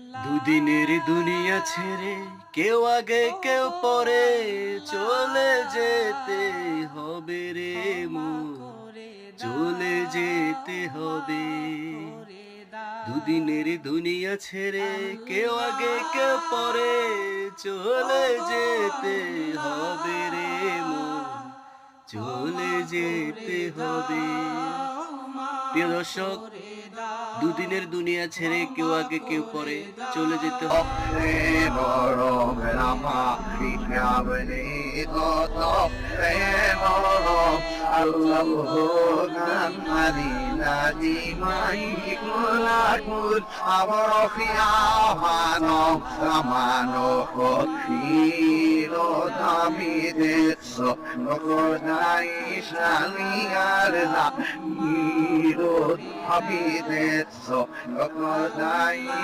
দুদিনের দুনিয়া ছেড়ে কেউ আগে কেউ পরে চলে যেতে হবে রে মন, চলে যেতে হবে। দুদিনের দুনিয়া ছেড়ে কেউ আগে কেউ পরে চলে যেতে হবে রে মন, চলে যেতে হবে। প্রিয় দর্শক, দুদিনের দুনিয়া ছেড়ে কেউ আগে কেউ পরে চলে যেতে হবে। Happiness, so